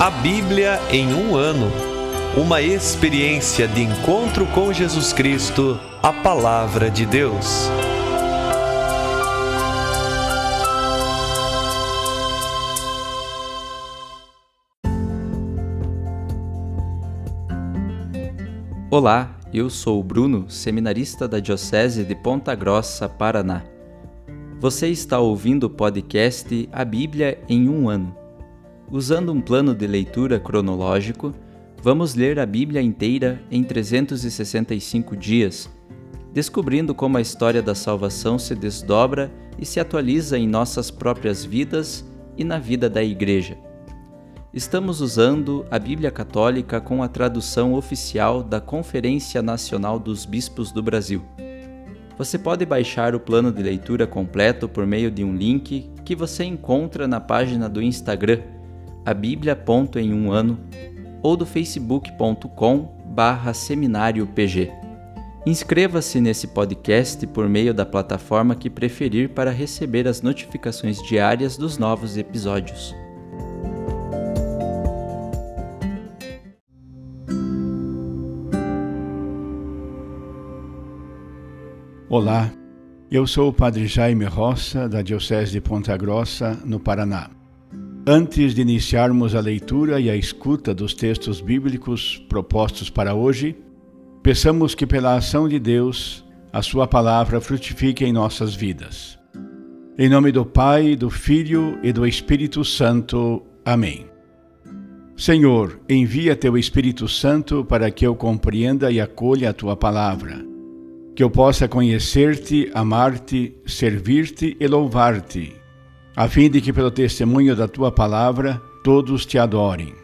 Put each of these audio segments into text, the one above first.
A Bíblia em um ano. Uma experiência de encontro com Jesus Cristo, a Palavra de Deus. Olá, eu sou o Bruno, seminarista da Diocese de Ponta Grossa, Paraná. Você está ouvindo o podcast A Bíblia em um ano. Usando um plano de leitura cronológico, vamos ler a Bíblia inteira em 365 dias, descobrindo como a história da salvação se desdobra e se atualiza em nossas próprias vidas e na vida da Igreja. Estamos usando a Bíblia Católica com a tradução oficial da Conferência Nacional dos Bispos do Brasil. Você pode baixar o plano de leitura completo por meio de um link que você encontra na página do Instagram, abiblia.emuano, ou do facebook.com/seminariopg. Inscreva-se nesse podcast por meio da plataforma que preferir para receber as notificações diárias dos novos episódios. Olá, eu sou o Padre Jaime Roça, da Diocese de Ponta Grossa, no Paraná. Antes de iniciarmos a leitura e a escuta dos textos bíblicos propostos para hoje, peçamos que pela ação de Deus, a sua palavra frutifique em nossas vidas. Em nome do Pai, do Filho e do Espírito Santo. Amém. Senhor, envia teu Espírito Santo para que eu compreenda e acolha a tua palavra, que eu possa conhecer-te, amar-te, servir-te e louvar-te, a fim de que pelo testemunho da tua palavra todos te adorem.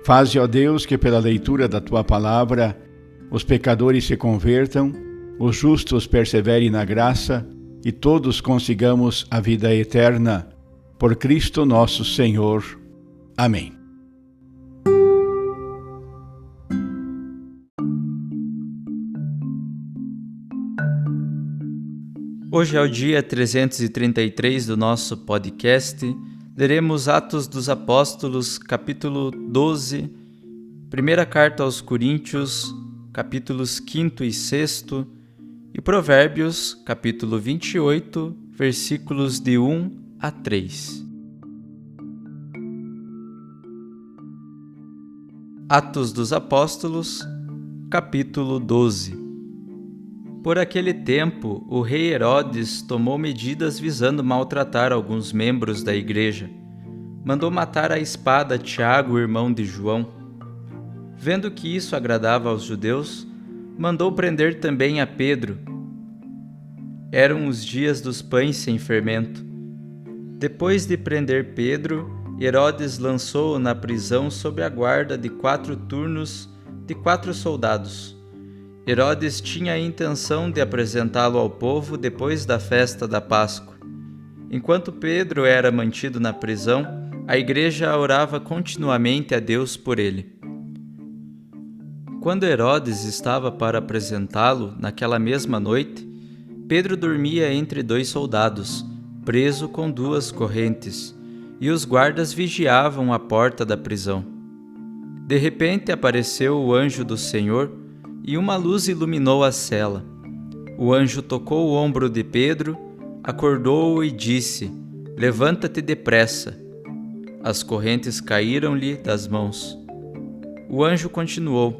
Faze, ó Deus, que pela leitura da tua palavra os pecadores se convertam, os justos perseverem na graça e todos consigamos a vida eterna. Por Cristo nosso Senhor. Amém. Hoje é o dia 333 do nosso podcast. Leremos Atos dos Apóstolos, capítulo 12, primeira carta aos Coríntios, capítulos 5 e 6, e Provérbios, capítulo 28, versículos de 1 a 3. Atos dos Apóstolos, capítulo 12. Por aquele tempo, o rei Herodes tomou medidas visando maltratar alguns membros da igreja. Mandou matar à espada Tiago, irmão de João. Vendo que isso agradava aos judeus, mandou prender também a Pedro. Eram os dias dos pães sem fermento. Depois de prender Pedro, Herodes lançou-o na prisão sob a guarda de 4 turnos de 4 soldados. Herodes tinha a intenção de apresentá-lo ao povo depois da festa da Páscoa. Enquanto Pedro era mantido na prisão, a igreja orava continuamente a Deus por ele. Quando Herodes estava para apresentá-lo, naquela mesma noite, Pedro dormia entre 2 soldados, preso com 2 correntes, e os guardas vigiavam a porta da prisão. De repente apareceu o anjo do Senhor, e uma luz iluminou a cela. O anjo tocou o ombro de Pedro, acordou-o e disse: "Levanta-te depressa." As correntes caíram-lhe das mãos. O anjo continuou: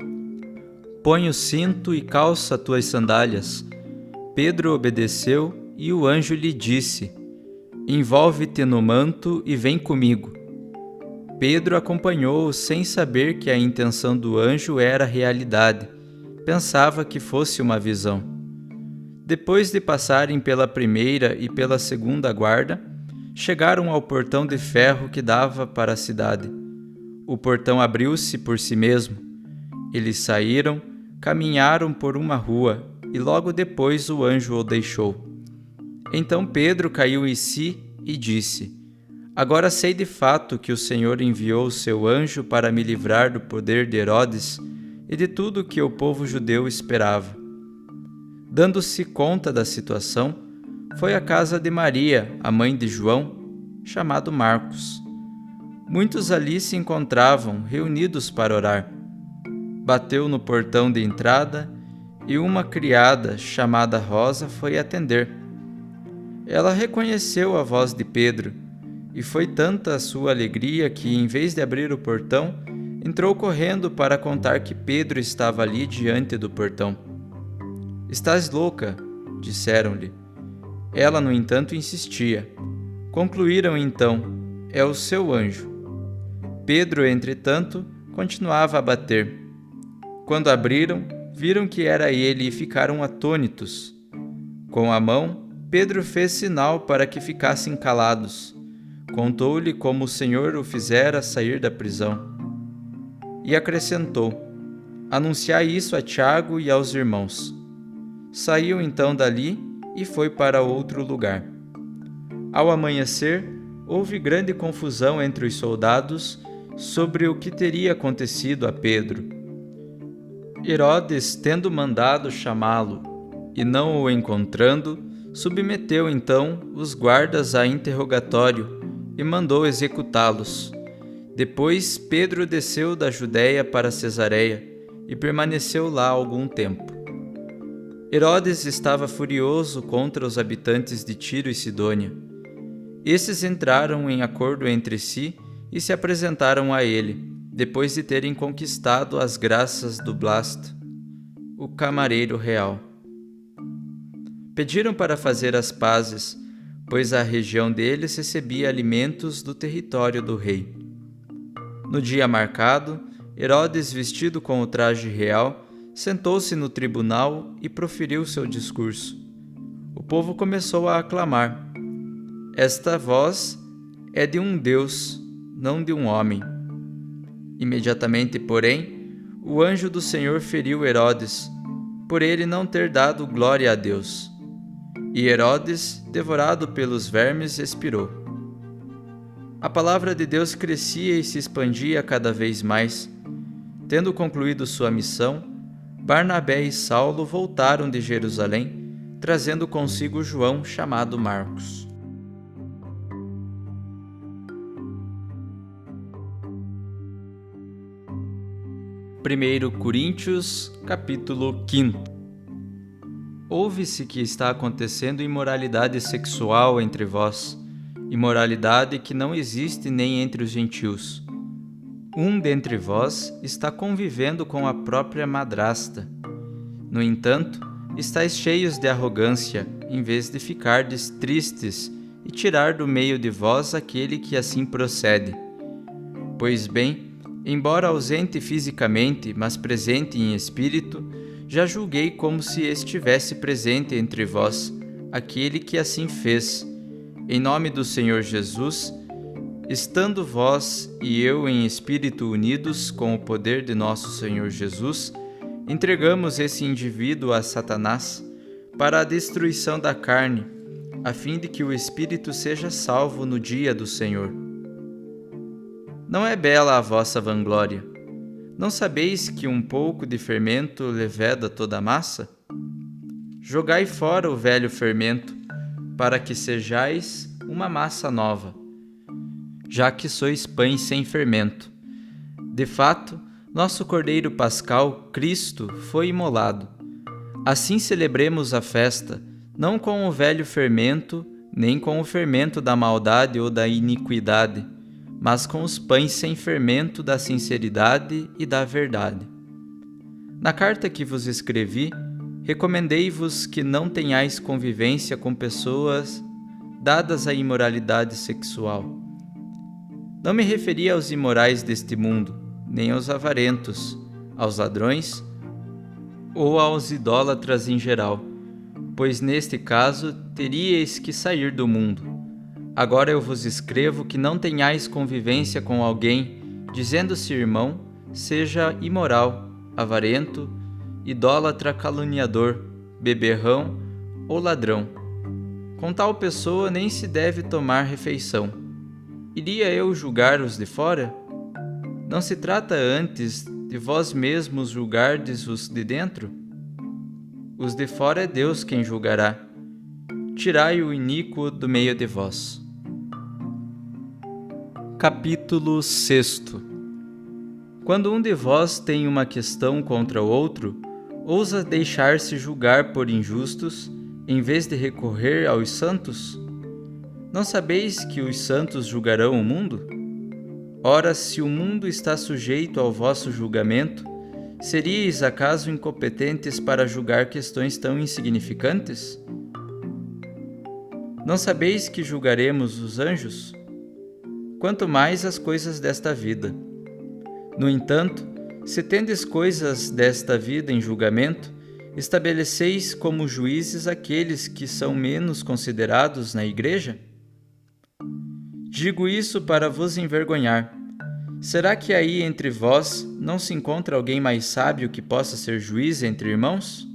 "Põe o cinto e calça tuas sandálias." Pedro obedeceu e o anjo lhe disse: "Envolve-te no manto e vem comigo." Pedro acompanhou-o sem saber que a intenção do anjo era realidade. Pensava que fosse uma visão. Depois de passarem pela primeira e pela segunda guarda, chegaram ao portão de ferro que dava para a cidade. O portão abriu-se por si mesmo. Eles saíram, caminharam por uma rua e logo depois o anjo o deixou. Então Pedro caiu em si e disse: "Agora sei de fato que o Senhor enviou o seu anjo para me livrar do poder de Herodes e de tudo o que o povo judeu esperava." Dando-se conta da situação, foi à casa de Maria, a mãe de João, chamado Marcos. Muitos ali se encontravam, reunidos para orar. Bateu no portão de entrada e uma criada, chamada Rosa, foi atender. Ela reconheceu a voz de Pedro, e foi tanta a sua alegria que, em vez de abrir o portão, entrou correndo para contar que Pedro estava ali diante do portão. "Estás louca", disseram-lhe. Ela, no entanto, insistia. Concluíram então: "É o seu anjo." Pedro, entretanto, continuava a bater. Quando abriram, viram que era ele e ficaram atônitos. Com a mão, Pedro fez sinal para que ficassem calados. Contou-lhe como o Senhor o fizera sair da prisão. E acrescentou: "Anunciai isso a Tiago e aos irmãos." Saiu então dali e foi para outro lugar. Ao amanhecer, houve grande confusão entre os soldados sobre o que teria acontecido a Pedro. Herodes, tendo mandado chamá-lo e não o encontrando, submeteu então os guardas a interrogatório e mandou executá-los. Depois Pedro desceu da Judéia para Cesareia e permaneceu lá algum tempo. Herodes estava furioso contra os habitantes de Tiro e Sidônia. Esses entraram em acordo entre si e se apresentaram a ele, depois de terem conquistado as graças do Blasto, o camareiro real. Pediram para fazer as pazes, pois a região deles recebia alimentos do território do rei. No dia marcado, Herodes, vestido com o traje real, sentou-se no tribunal e proferiu seu discurso. O povo começou a aclamar: "Esta voz é de um Deus, não de um homem." Imediatamente, porém, o anjo do Senhor feriu Herodes, por ele não ter dado glória a Deus. E Herodes, devorado pelos vermes, expirou. A palavra de Deus crescia e se expandia cada vez mais. Tendo concluído sua missão, Barnabé e Saulo voltaram de Jerusalém, trazendo consigo João, chamado Marcos. Primeiro Coríntios, capítulo 5. Ouve-se que está acontecendo imoralidade sexual entre vós, imoralidade que não existe nem entre os gentios. Um dentre vós está convivendo com a própria madrasta. No entanto, estáis cheios de arrogância, em vez de ficardes tristes e tirar do meio de vós aquele que assim procede. Pois bem, embora ausente fisicamente, mas presente em espírito, já julguei como se estivesse presente entre vós aquele que assim fez. Em nome do Senhor Jesus, estando vós e eu em espírito unidos com o poder de nosso Senhor Jesus, entregamos esse indivíduo a Satanás para a destruição da carne, a fim de que o espírito seja salvo no dia do Senhor. Não é bela a vossa vanglória? Não sabeis que um pouco de fermento leveda toda a massa? Jogai fora o velho fermento, para que sejais uma massa nova, já que sois pães sem fermento. De fato, nosso Cordeiro Pascal, Cristo, foi imolado. Assim celebremos a festa, não com o velho fermento, nem com o fermento da maldade ou da iniquidade, mas com os pães sem fermento da sinceridade e da verdade. Na carta que vos escrevi, recomendei-vos que não tenhais convivência com pessoas dadas à imoralidade sexual. Não me referi aos imorais deste mundo, nem aos avarentos, aos ladrões ou aos idólatras em geral, pois neste caso teríeis que sair do mundo. Agora eu vos escrevo que não tenhais convivência com alguém, dizendo-se irmão, seja imoral, avarento, idólatra, caluniador, beberrão ou ladrão. Com tal pessoa nem se deve tomar refeição. Iria eu julgar os de fora? Não se trata antes de vós mesmos julgardes os de dentro? Os de fora é Deus quem julgará. Tirai o iníquo do meio de vós. Capítulo 6. Quando um de vós tem uma questão contra o outro, ousa deixar-se julgar por injustos, em vez de recorrer aos santos? Não sabeis que os santos julgarão o mundo? Ora, se o mundo está sujeito ao vosso julgamento, seríeis acaso incompetentes para julgar questões tão insignificantes? Não sabeis que julgaremos os anjos? Quanto mais as coisas desta vida. No entanto, se tendes coisas desta vida em julgamento, estabeleceis como juízes aqueles que são menos considerados na igreja? Digo isso para vos envergonhar. Será que aí entre vós não se encontra alguém mais sábio que possa ser juiz entre irmãos?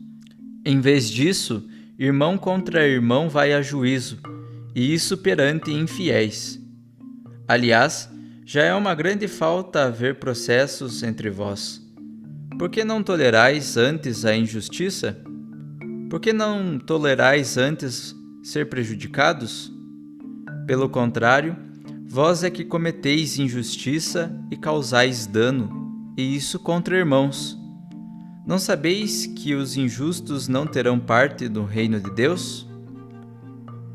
Em vez disso, irmão contra irmão vai a juízo, e isso perante infiéis. Aliás, já é uma grande falta haver processos entre vós. Por que não tolerais antes a injustiça? Por que não tolerais antes ser prejudicados? Pelo contrário, vós é que cometeis injustiça e causais dano, e isso contra irmãos. Não sabeis que os injustos não terão parte do reino de Deus?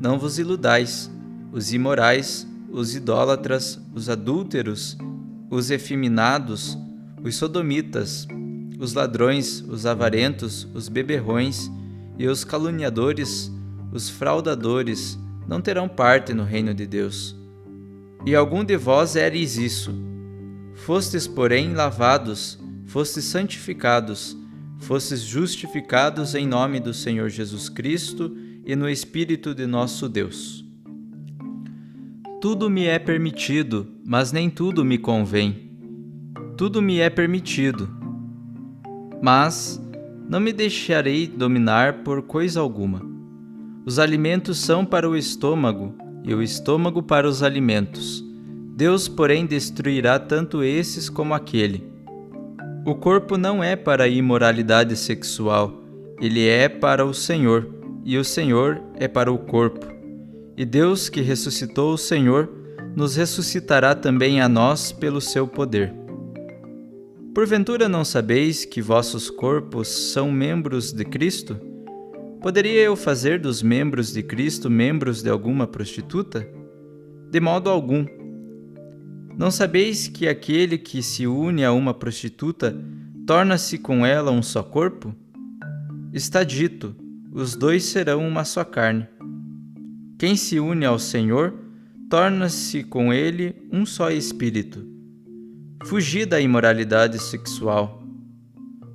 Não vos iludais, os imorais, os idólatras, os adúlteros, os efeminados, os sodomitas, os ladrões, os avarentos, os beberrões e os caluniadores, os fraudadores, não terão parte no reino de Deus. E algum de vós éreis isso. Fostes, porém, lavados, fostes santificados, fostes justificados em nome do Senhor Jesus Cristo e no Espírito de nosso Deus. Tudo me é permitido, mas nem tudo me convém. Tudo me é permitido, mas não me deixarei dominar por coisa alguma. Os alimentos são para o estômago, e o estômago para os alimentos. Deus, porém, destruirá tanto esses como aquele. O corpo não é para a imoralidade sexual, ele é para o Senhor, e o Senhor é para o corpo. E Deus, que ressuscitou o Senhor, nos ressuscitará também a nós pelo seu poder. Porventura não sabeis que vossos corpos são membros de Cristo? Poderia eu fazer dos membros de Cristo membros de alguma prostituta? De modo algum. Não sabeis que aquele que se une a uma prostituta torna-se com ela um só corpo? Está dito, os dois serão uma só carne. Quem se une ao Senhor, torna-se com ele um só espírito. Fugi da imoralidade sexual.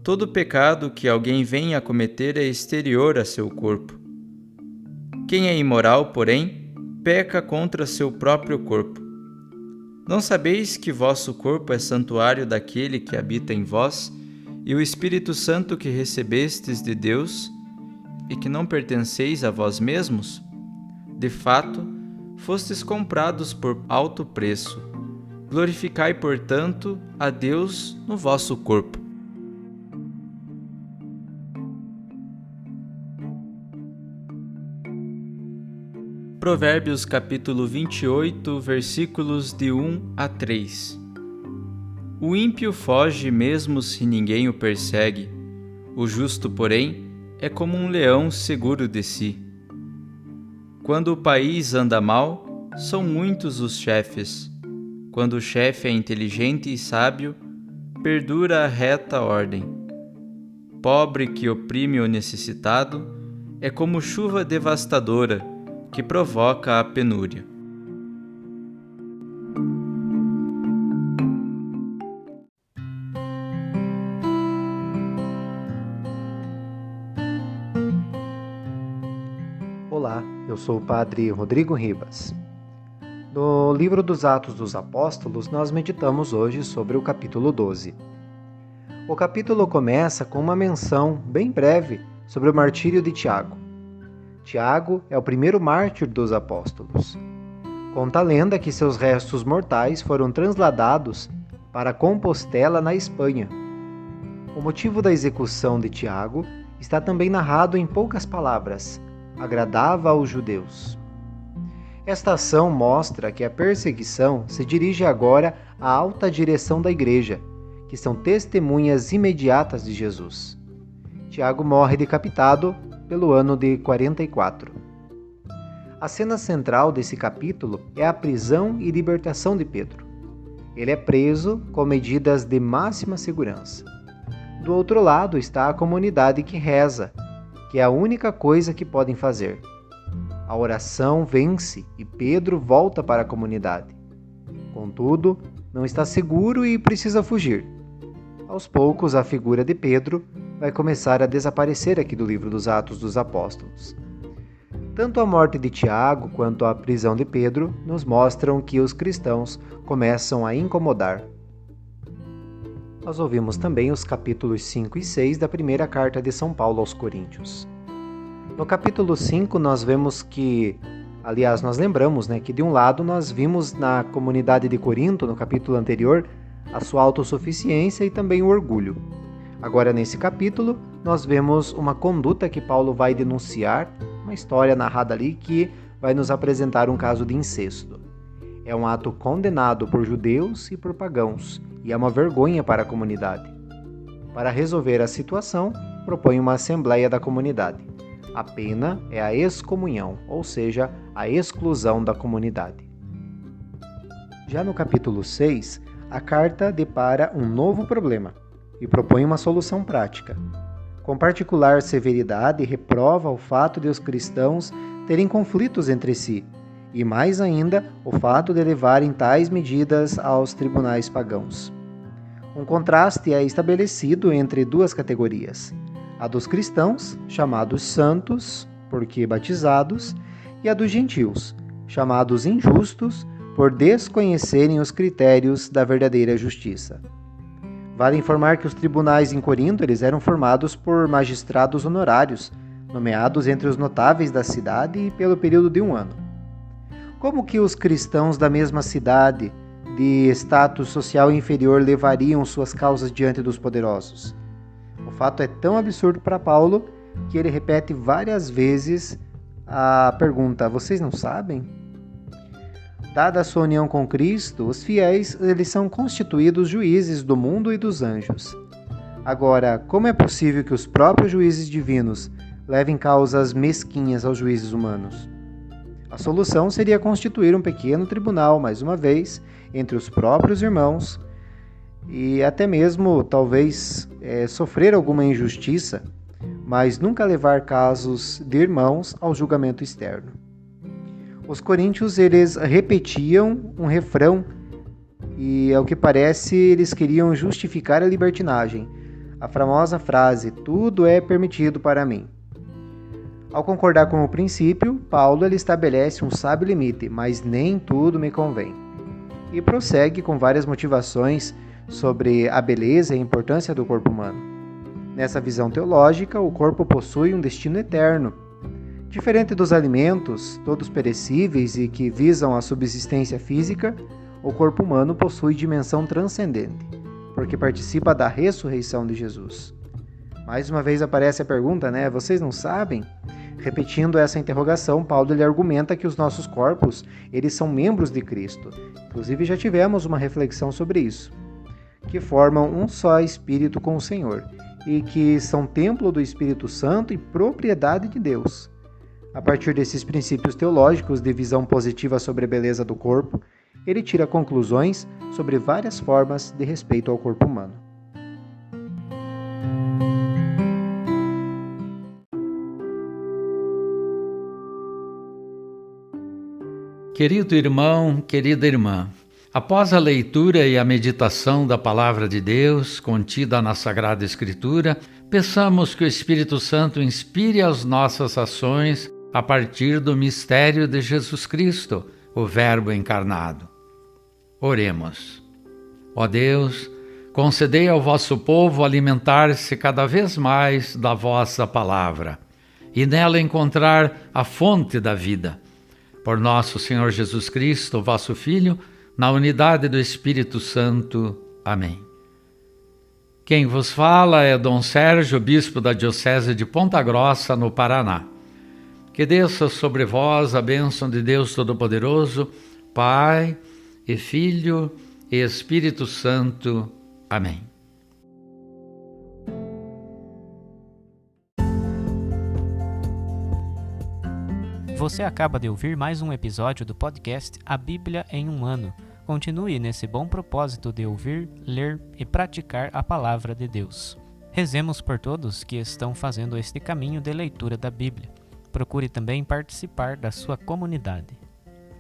Todo pecado que alguém venha a cometer é exterior a seu corpo. Quem é imoral, porém, peca contra seu próprio corpo. Não sabeis que vosso corpo é santuário daquele que habita em vós, e o Espírito Santo que recebestes de Deus, e que não pertenceis a vós mesmos? De fato, fostes comprados por alto preço. Glorificai, portanto, a Deus no vosso corpo. Provérbios capítulo 28, versículos de 1 a 3. O ímpio foge mesmo se ninguém o persegue. O justo, porém, é como um leão seguro de si. Quando o país anda mal, são muitos os chefes. Quando o chefe é inteligente e sábio, perdura a reta ordem. Pobre que oprime o necessitado é como chuva devastadora que provoca a penúria. Olá, eu sou o Padre Rodrigo Ribas. No livro dos Atos dos Apóstolos, nós meditamos hoje sobre o capítulo 12. O capítulo começa com uma menção bem breve sobre o martírio de Tiago. Tiago é o primeiro mártir dos apóstolos. Conta a lenda que seus restos mortais foram transladados para Compostela, na Espanha. O motivo da execução de Tiago está também narrado em poucas palavras: agradava aos judeus. Esta ação mostra que a perseguição se dirige agora à alta direção da Igreja, que são testemunhas imediatas de Jesus. Tiago morre decapitado pelo ano de 44. A cena central desse capítulo é a prisão e libertação de Pedro. Ele é preso com medidas de máxima segurança. Do outro lado está a comunidade que reza, que é a única coisa que podem fazer. A oração vence e Pedro volta para a comunidade. Contudo, não está seguro e precisa fugir. Aos poucos, a figura de Pedro vai começar a desaparecer aqui do livro dos Atos dos Apóstolos. Tanto a morte de Tiago quanto a prisão de Pedro nos mostram que os cristãos começam a incomodar. Nós ouvimos também os capítulos 5 e 6 da primeira carta de São Paulo aos Coríntios. No capítulo 5 nós vemos que, aliás, nós lembramos, que de um lado nós vimos na comunidade de Corinto, no capítulo anterior, a sua autossuficiência e também o orgulho. Agora, nesse capítulo, nós vemos uma conduta que Paulo vai denunciar, uma história narrada ali que vai nos apresentar um caso de incesto. É um ato condenado por judeus e por pagãos, e é uma vergonha para a comunidade. Para resolver a situação, propõe uma assembleia da comunidade. A pena é a excomunhão, ou seja, a exclusão da comunidade. Já no capítulo 6, a carta depara um novo problema e propõe uma solução prática. Com particular severidade, reprova o fato de os cristãos terem conflitos entre si, e mais ainda, o fato de levarem tais medidas aos tribunais pagãos. Um contraste é estabelecido entre duas categorias: a dos cristãos, chamados santos, porque batizados, e a dos gentios, chamados injustos, por desconhecerem os critérios da verdadeira justiça. Vale informar que os tribunais em Corinto eles eram formados por magistrados honorários, nomeados entre os notáveis da cidade e pelo período de um ano. Como que os cristãos da mesma cidade, de status social inferior, levariam suas causas diante dos poderosos? O fato é tão absurdo para Paulo que ele repete várias vezes a pergunta: vocês não sabem? Dada a sua união com Cristo, os fiéis eles são constituídos juízes do mundo e dos anjos. Agora, como é possível que os próprios juízes divinos levem causas mesquinhas aos juízes humanos? A solução seria constituir um pequeno tribunal, mais uma vez, entre os próprios irmãos e até mesmo, talvez, sofrer alguma injustiça, mas nunca levar casos de irmãos ao julgamento externo. Os coríntios, eles repetiam um refrão e, ao que parece, eles queriam justificar a libertinagem. A famosa frase, tudo é permitido para mim. Ao concordar com o princípio, Paulo ele estabelece um sábio limite, mas nem tudo me convém. E prossegue com várias motivações sobre a beleza e a importância do corpo humano. Nessa visão teológica, o corpo possui um destino eterno. Diferente dos alimentos, todos perecíveis e que visam a subsistência física, o corpo humano possui dimensão transcendente, porque participa da ressurreição de Jesus. Mais uma vez aparece a pergunta, vocês não sabem? Repetindo essa interrogação, Paulo ele argumenta que os nossos corpos, eles são membros de Cristo. Inclusive já tivemos uma reflexão sobre isso, que formam um só Espírito com o Senhor, e que são templo do Espírito Santo e propriedade de Deus. A partir desses princípios teológicos de visão positiva sobre a beleza do corpo, ele tira conclusões sobre várias formas de respeito ao corpo humano. Querido irmão, querida irmã, após a leitura e a meditação da Palavra de Deus contida na Sagrada Escritura, peçamos que o Espírito Santo inspire as nossas ações a partir do mistério de Jesus Cristo, o Verbo encarnado. Oremos. Ó Deus, concedei ao vosso povo alimentar-se cada vez mais da vossa palavra e nela encontrar a fonte da vida. Por nosso Senhor Jesus Cristo, vosso Filho, na unidade do Espírito Santo. Amém. Quem vos fala é Dom Sérgio, bispo da Diocese de Ponta Grossa, no Paraná. que desça sobre vós a bênção de Deus Todo-Poderoso, Pai e Filho e Espírito Santo. Amém. Você acaba de ouvir mais um episódio do podcast A Bíblia em um Ano. Continue nesse bom propósito de ouvir, ler e praticar a Palavra de Deus. Rezemos por todos que estão fazendo este caminho de leitura da Bíblia. Procure também participar da sua comunidade.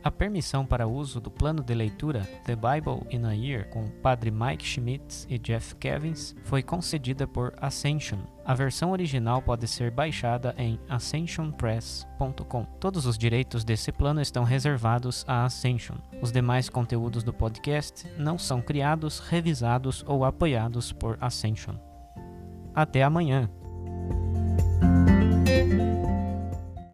A permissão para uso do plano de leitura The Bible in a Year com o Padre Mike Schmitz e Jeff Kevins foi concedida por Ascension. A versão original pode ser baixada em ascensionpress.com. Todos os direitos desse plano estão reservados à Ascension. Os demais conteúdos do podcast não são criados, revisados ou apoiados por Ascension. Até amanhã!